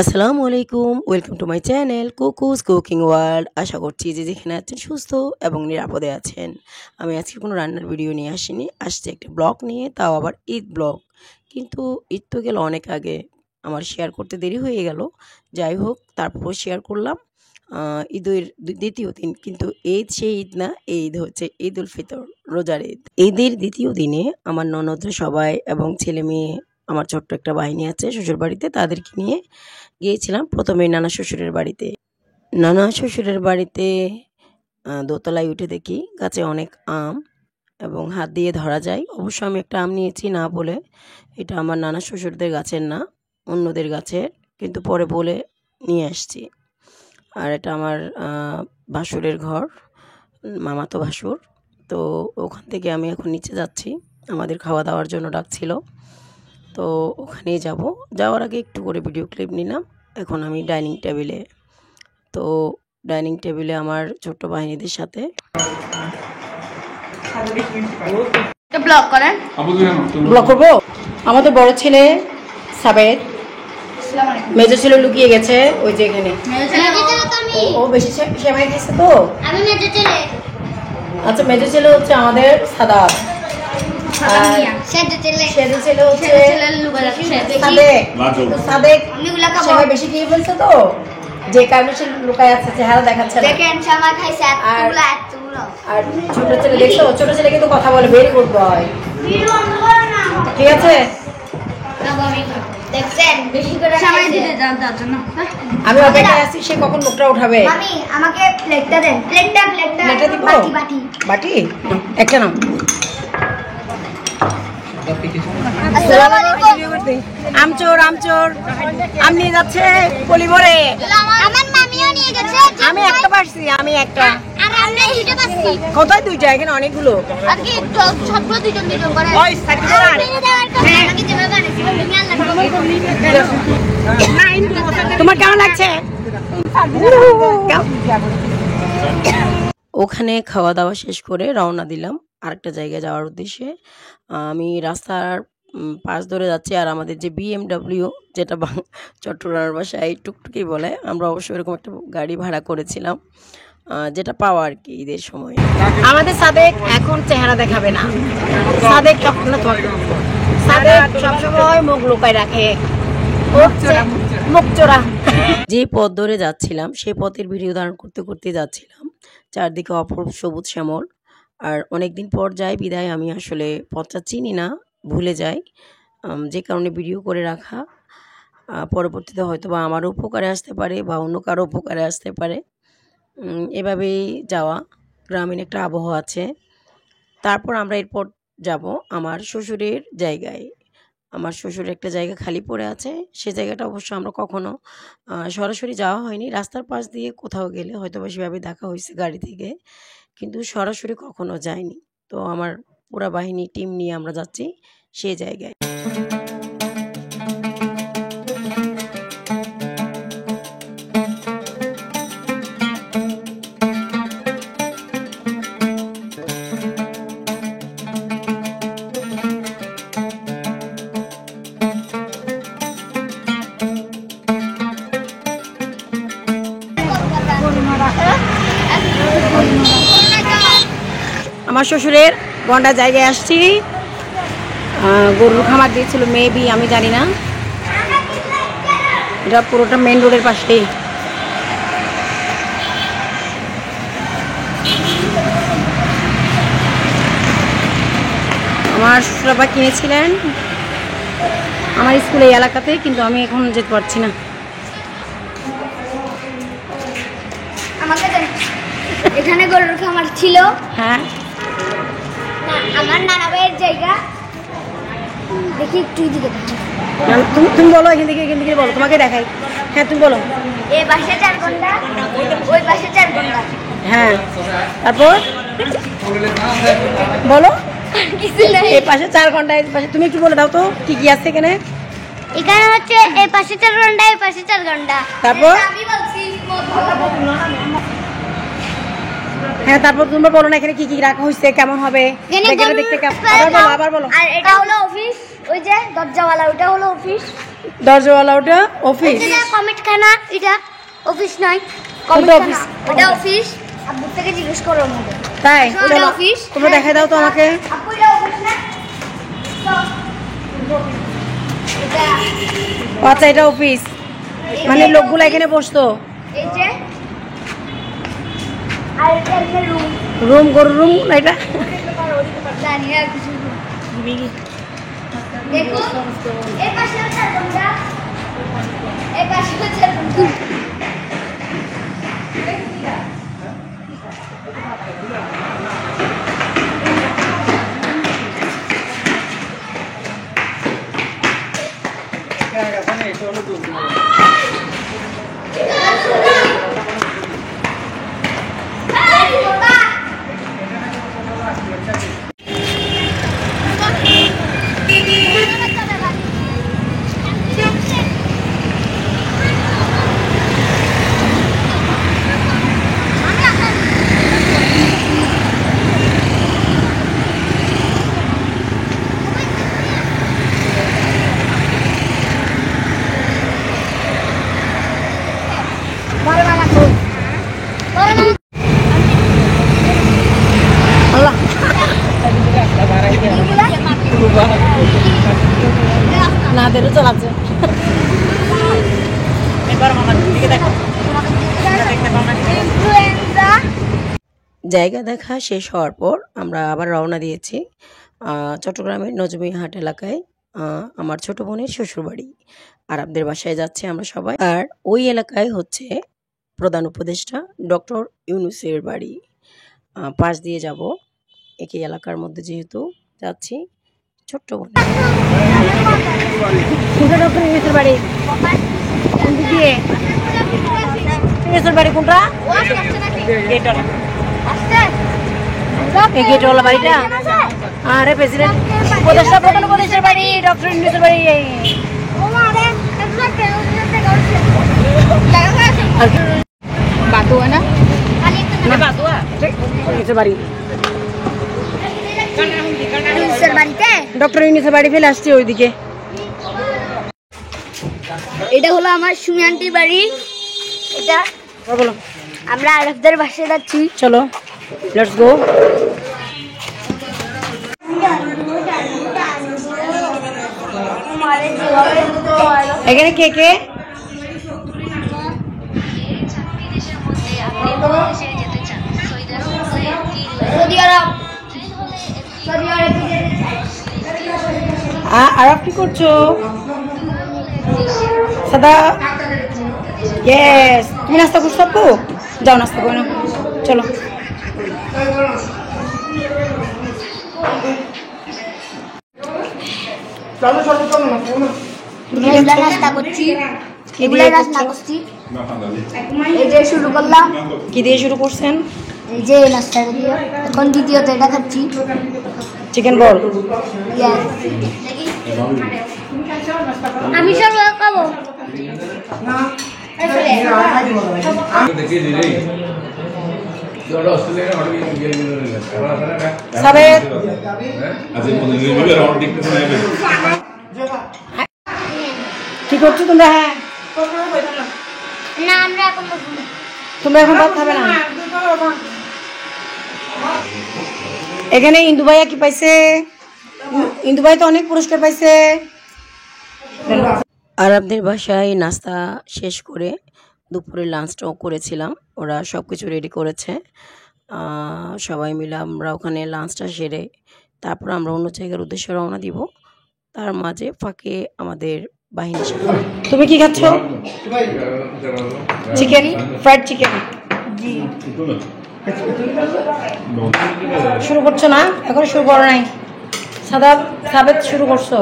আসসালামু আলাইকুম, welcome to my channel Kuku's cooking world. আশা করছি যে যেখানে আছেন সুস্থ এবং নিরাপদে আছেন। আমি আজকে কোনো রান্নার ভিডিও নিয়ে আসিনি, আসছে একটা ব্লগ নিয়ে, তাও আবার ঈদ ব্লগ। কিন্তু ঈদ তো গেল অনেক আগে, আমার শেয়ার করতে দেরি হয়ে গেল। যাই হোক, তারপরও শেয়ার করলাম। ঈদের দ্বিতীয় দিন, কিন্তু ঈদ সেই ঈদ না, এই ঈদ হচ্ছে ঈদ উল ফিতর, রোজার ঈদ। ঈদের দ্বিতীয় দিনে আমার ননদরা সবাই এবং ছেলে মেয়ে, আমার ছোট্ট একটা বাহিনী আছে শ্বশুর বাড়িতে, তাদেরকে নিয়ে গিয়েছিলাম প্রথমে নানা শ্বশুরের বাড়িতে। নানা শ্বশুরের বাড়িতে দোতলায় উঠে দেখি গাছে অনেক আম এবং হাত দিয়ে ধরা যায়। অবশ্য আমি একটা আম নিয়েছি না বলে, এটা আমার নানা শ্বশুরদের গাছের না, অন্যদের গাছের, কিন্তু পরে বলে নিয়ে আসছি। আর এটা আমার ভাসুরের ঘর, মামাতো ভাসুর। তো ওখান থেকে আমি এখন নিচে যাচ্ছি, আমাদের খাওয়া দাওয়ার জন্য ডাকছিল, তো ওখানেই যাব। যাওয়ার আগে একটু করে ভিডিও ক্লিপ নিলাম। এখন আমি ডাইনিং টেবিলে, তো ডাইনিং টেবিলে আমার ছোট্ট বাহিনীদের সাথে ব্লগ করবো। আমাদের বড় ছেলে সাবেদ, মেজর ছেলে লুকিয়ে গেছে ওই যে এখানে। ও বেশি সেমাই দিয়েছে তো। আচ্ছা, মেজর ছেলে হচ্ছে আমাদের সাদাত, বেশি খেয়ে ফেলছে তো, যে কারণে সে লুকায় আছে, চেহারা দেখাচ্ছে না। আর ছোট ছেলে দেখছো, ছোট ছেলে কিন্তু কথা বলে, ভেরি গুড বয়, ঠিক আছে। আমি অপেক্ষায় আছি, সে কখন মুখটা উঠাবে। আমাকে প্লেটটা দেন, বাটি একটা নাও। আমচোর আমচোর আম নিয়ে যাচ্ছে পলি ভরে। আমি একটা পারছি, আমি একটা, কোথায় দুইটা, এখানে অনেকগুলো। তোমার কেমন লাগছে? ওখানে খাওয়া দাওয়া শেষ করে রওনা দিলাম আরেকটা জায়গায় যাওয়ার উদ্দেশ্যে। আমি রাস্তার পাশ ধরে যাচ্ছি, আর আমাদের যে BMW, যেটা চট্টগ্রামের ভাষায় টুকটুকি বলে, আমরা অবশ্যই এরকম একটা গাড়ি ভাড়া করেছিলাম, যেটা পাওয়া আর কি ঈদের সময়। আমাদের সাদেক এখন চেহারা দেখাবে না, সাদেক সবসময় মুখ লুকায় রাখে, মুখ চোরা। যে পথ ধরে যাচ্ছিলাম সেই পথের ভিডিও ধারণ করতে করতে যাচ্ছিলাম, চারদিকে অপূর্ব সবুজ শ্যামল। আর অনেকদিন পর যাই বিদায় আমি আসলে পথটা চিনি না, ভুলে যাই, যে কারণে ভিডিও করে রাখা। পরবর্তীতে হয়তো বা আমারও উপকারে আসতে পারে বা অন্য কারো উপকারে আসতে পারে। এভাবেই যাওয়া, গ্রামীণ একটা আবহাওয়া আছে। তারপর আমরা এরপর যাব আমার শ্বশুরের জায়গায়। আমার শ্বশুরের একটা জায়গা খালি পড়ে আছে, সে জায়গাটা অবশ্য আমরা কখনো সরাসরি যাওয়া হয়নি। রাস্তার পাশ দিয়ে কোথাও গেলে হয়তো বা সেভাবে দেখা হয়েছে গাড়ি থেকে, কিন্তু সরাসরি কখনো যায়নি। তো আমার পুরা বাহিনী টিম নিয়ে আমরা যাচ্ছি সেই জায়গায়। আমার শ্বশুরের গন্ডা জায়গায় আসছি, গরুর খামার দিয়েছিল মেবি, আমি জানি না। এটা পুরোটা মেন রোডের পাশেই। আমার শ্বশুরাবা কিনেছিলেন আমার স্কুলে এই এলাকাতে, কিন্তু আমি এখন যেতে পারছি না। এখানে গরুর খামার ছিল, হ্যাঁ, আমার নানা ভাইয়ের জায়গা। দেখি একটু দিকে, তুমি বলো, এখান থেকে বলো, তোমাকে দেখাই। হ্যাঁ তুমি বলো। এই পাশে 4 ঘন্টা, ওই পাশে 4 ঘন্টা। হ্যাঁ, তারপর বলো। এই পাশে 4 ঘন্টা, এই পাশে তুমি একটু বলে দাও তো কি কি আছে এখানে। এখানে হচ্ছে এই পাশে 4 ঘন্টা, এই পাশে 4 ঘন্টা। তারপর আমি বলছি, হ্যাঁ, তারপর তুমি বলো না এখানে কি কি রাখা হয়েছে, কেমন হবে দেখতে, আবার বলো। আর এটা হলো অফিস, ওই যে দরজাওয়ালা, ওটা হলো অফিস। দরজাওয়ালা ওটা অফিস। কমেন্ট খানা এটা অফিস নয়, কোনটা অফিস? এটা অফিস। আব্বু থেকে জিজ্ঞেস করো আমাদের। তাই ওটা অফিস। তোমরা দেখাই দাও তো আমাকে। আব্বু এটা অফিস না? এটা আচ্ছা এটা অফিস, মানে লোকগুলো এখানে বসতো। এই যে আর এটা হচ্ছে রুম। রুম গরুর রুম না এটা? জানি না কিছু। দেখো এই পাশে হচ্ছে রুমটা, এই পাশে হচ্ছে রুমটা। আল্লাহ না দেরও চালাচ্ছে। জায়গা দেখা শেষ হওয়ার পর আমরা আবার রওনা দিয়েছি চট্টগ্রামের নজমিয়াহাট এলাকায় আমার ছোট বোনের শ্বশুরবাড়ি। আরবদের বাসায় যাচ্ছি আমরা সবাই। আর ওই এলাকায় হচ্ছে প্রধান উপদেষ্টা ডক্টর ইউনূসের বাড়ি। পাশ দিয়ে যাব একই এলাকার মধ্যে যেহেতু যাচ্ছি ছোট্ট বোন। ডক্টর ইউনূসের বাড়ি কোন দিক দিয়ে? ইউনূসের বাড়ি কোনটা? এই গেটওয়ালা বাড়িটা? আরে প্রেসিডেন্ট উপদেষ্টা প্রধান উপদেষ্টার বাড়ি, ডক্টর ইউনূসের বাড়ি। বাতুয়া না? বাতুয়া ইউনূসের বাড়ি। ডক্টর ইউনূসের বাড়ি ফেলে আসছি ওইদিকে। এটা হলো আমার সুমি আন্টির বাড়ি। এটা বলো। আমরা আরবদের বাসায় যাচ্ছি। চলো লেটস গো। এখানে কে কে? সৌদি আরব। আরব কি করছো? সাদা ইয়েস। তুমি নাস্তা করছো আপু? যাও নাস্তা করে নাও। চলো নাস্তা করছি। নাস্তা করছি। এই যে শুরু করলাম। কি দিয়ে শুরু করছেন? এই যে নাস্তাটা দিয়ে। এখন দ্বিতীয়ত এটা খাচ্ছি। চিকেন বল। আমি সব খাবো। কি করছো তোমরা? হ্যাঁ না আমরা এখন তোমরা এখন ভাত খাবে না? এখানে ইন্দু ভাইয়া কি পাইছে? ইন্দু ভাই তো অনেক পুরস্কার পাইছে। আরবদের বাসায় নাস্তা শেষ করে দুপুরে লাঞ্চটাও করেছিলাম। ওরা সব কিছু রেডি করেছে। সবাই মিলে আমরা ওখানে লাঞ্চটা সেরে তারপর আমরা অন্য জায়গার উদ্দেশ্যে রওনা দিব। তার মাঝে ফাঁকে আমাদের বাহিনী। তুমি কি খাচ্ছ? Chicken, fried chicken. জি শুরু করছো না? এখন শুরু করো নাই? সাবেদ শুরু করছো?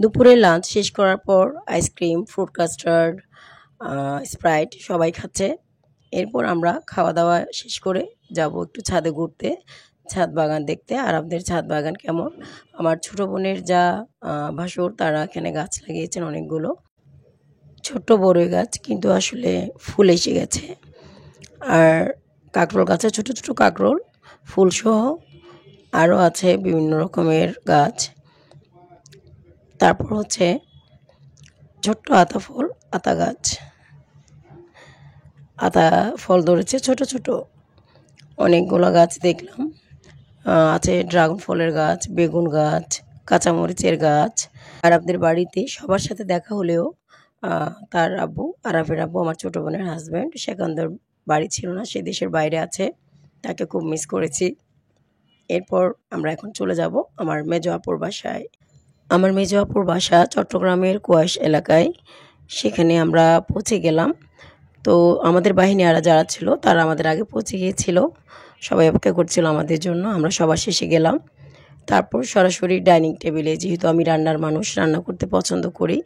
দুপুরে লাঞ্চ শেষ করার পর আইসক্রিম, ফ্রুট কাস্টার্ড, স্প্রাইট সবাই খাচ্ছে। এরপর আমরা খাওয়া দাওয়া শেষ করে যাব একটু ছাদে ঘুরতে, ছাদ বাগান দেখতে। আরবদের ছাদ বাগান কেমন? আমার ছোট বোনের যা ভাসুর তারা এখানে গাছ লাগিয়েছেন অনেকগুলো ছোট্ট বড়ই গাছ, কিন্তু আসলে ফুল এসে গেছে। আর কাঁকরোল গাছে ছোট ছোট কাঁকরোল ফুলসহ আরও আছে বিভিন্ন রকমের গাছ। তারপর হচ্ছে ছোট্ট আতা ফল, আতা গাছ, আতা ফল ধরেছে ছোট ছোট অনেকগুলো গাছ দেখলাম। আছে ড্রাগন ফলের গাছ, বেগুন গাছ, কাঁচামরিচের গাছ। আরাফদের বাড়িতে সবার সাথে দেখা হলেও তার আব্বু, আরাফের আব্বু আমার ছোটো বোনের হাজব্যান্ড, সেখানকার বাড়ি ছিল না, সে দেশের বাইরে আছে, তাকে খুব মিস করেছি। এরপর আমরা এখন চলে যাব আমার মেজো আপুর বাসায়। আমার মেজো আপুর বাসা চট্টগ্রামের কোয়াইশ এলাকায়। সেখানে আমরা পৌঁছে গেলাম। তো আমাদের বাহিনীরা যারা ছিল তারা আমাদের আগে পৌঁছে গিয়েছিল, সবাই অপেক্ষা করছিল আমাদের জন্য। আমরা সবার শেষে গেলাম। তারপর সরাসরি ডাইনিং টেবিলে, যেহেতু আমি রান্নার মানুষ, রান্না করতে পছন্দ করি,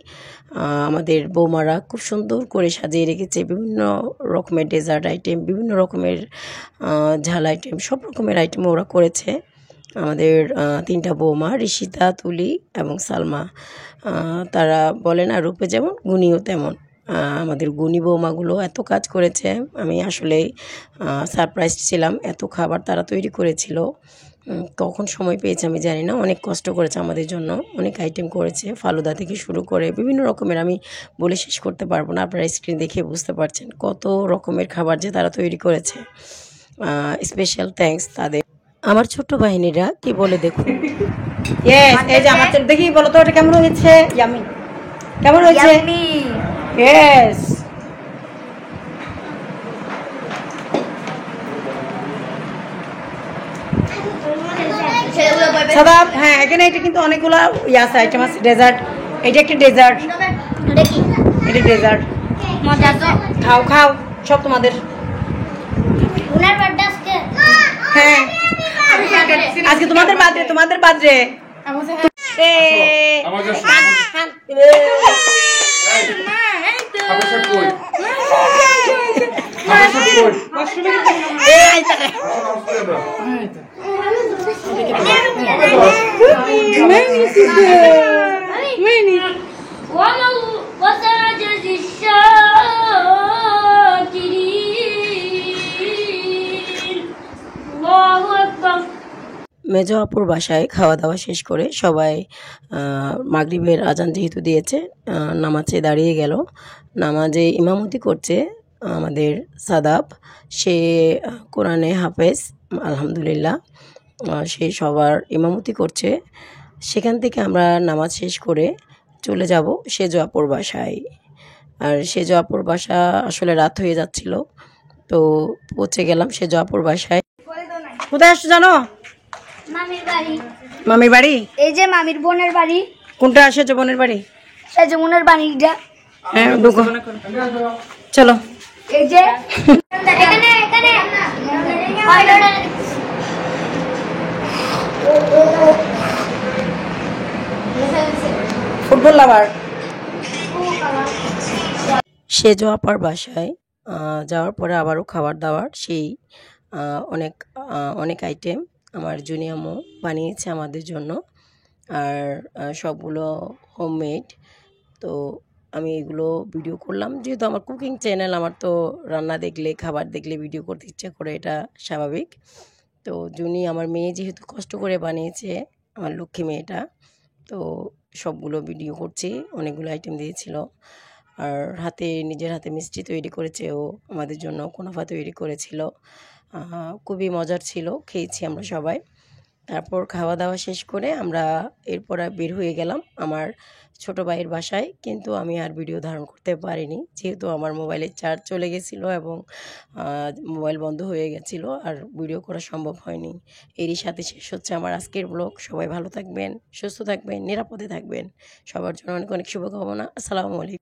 আমাদের বৌমারা খুব সুন্দর করে সাজিয়ে রেখেছে বিভিন্ন রকমের ডেজার্ট আইটেম, বিভিন্ন রকমের ঝাল আইটেম, সব রকমের আইটেম ওরা করেছে। আমাদের 3টা বৌমা, ঋষিতা, তুলি এবং সালমা। তারা বলে না, রূপে যেমন গুণীও তেমন। আমাদের গুণী বৌমাগুলো এত কাজ করেছে, আমি আসলেই সারপ্রাইজ ছিলাম। এত খাবার তারা তৈরি করেছিল, কখন সময় পেয়েছে আমি জানি না। অনেক কষ্ট করেছে আমাদের জন্য, অনেক আইটেম করেছে, ফালুদা থেকে শুরু করে বিভিন্ন রকমের, আমি বলে শেষ করতে পারবো না। আপনারা স্ক্রিন দেখে বুঝতে পারছেন কত রকমের খাবার যে তারা তৈরি করেছে। স্পেশাল থ্যাঙ্কস তাদের। আমার ছোট্ট বাহিনীরা কি বলে দেখুন। এই যে আমার দেখি বলো তো, এটা কেমন হয়েছে? ইয়ামি, কেমন হয়েছে? ইয়েস। সাদাব, হ্যাঁ, এখানে এটা কিন্তু অনেকগুলো আছে, আইটেম আছে, ডেজার্ট। এটা একটা ডেজার্ট, এটা ডেজার্ট। খাও খাও, সব তোমাদের। হ্যাঁ, আজকে তোমাদের বাদে, তোমাদের বাদে। মেজো আপুর বাসায় খাওয়া দাওয়া শেষ করে সবাই মাগরিবের আজান যেহেতু দিয়েছে, নামাজে দাঁড়িয়ে গেল। নামাজে ইমামতি করছে আমাদের সাদাব, সে কোরআনে হাফেজ আলহামদুলিল্লাহ, সে সবার ইমামতি করছে। সেখান থেকে আমরা নামাজ শেষ করে চলে যাব সেজো আপুর বাসায়। আর সেজো আপুর বাসা আসলে রাত হয়ে যাচ্ছিল, তো পৌঁছে গেলাম সেজো আপুর বাসায়। কোথায় আসছো জানো? মামির বাড়ি। মামির বাড়ি? এই যে মামির বোনের বাড়ি। কোনটা? সেজো বোনের বাড়ি? সেজো বোনের বাড়িটা। হ্যাঁ, ঢুকো, চলো। এই যে এখানে এখানে ফুটবল লাভার। সেজো আপার বাসায় যাওয়ার পরে আবারও খাবার দাবার সেই অনেক অনেক আইটেম আমার জুনিয়ামো বানিয়েছে আমাদের জন্য, আর সবগুলো হোমমেড। তো আমি এগুলো ভিডিও করলাম, যেহেতু আমার কুকিং চ্যানেল, আমার তো রান্না দেখলে, খাবার দেখলে ভিডিও করতে ইচ্ছা করে, এটা স্বাভাবিক। তো জুনি আমার মেয়ে যেহেতু কষ্ট করে বানিয়েছে, আমার লক্ষ্মী মেয়েটা, তো সবগুলো ভিডিও করছি। অনেকগুলো আইটেম দিয়েছিল, আর নিজের হাতে মিষ্টি তৈরি করেছে ও আমাদের জন্য, কুনাফা তৈরি করেছিল। খুবই মজার ছিল, খেয়েছি আমরা সবাই। তারপর খাওয়া দাওয়া শেষ করে আমরা এরপর বের হয়ে গেলাম আমার ছোট ভাইয়ের বাসায়। কিন্তু আমি আর ভিডিও ধারণ করতে পারিনি, যেহেতু আমার মোবাইলের চার্জ চলে গেছিলো এবং মোবাইল বন্ধ হয়ে গেছিলো, আর ভিডিও করা সম্ভব হয়নি। এরই সাথে শেষ হচ্ছে আমার আজকের ব্লগ। সবাই ভালো থাকবেন, সুস্থ থাকবেন, নিরাপদে থাকবেন। সবার জন্য অনেক অনেক শুভকামনা। আসসালামু আলাইকুম।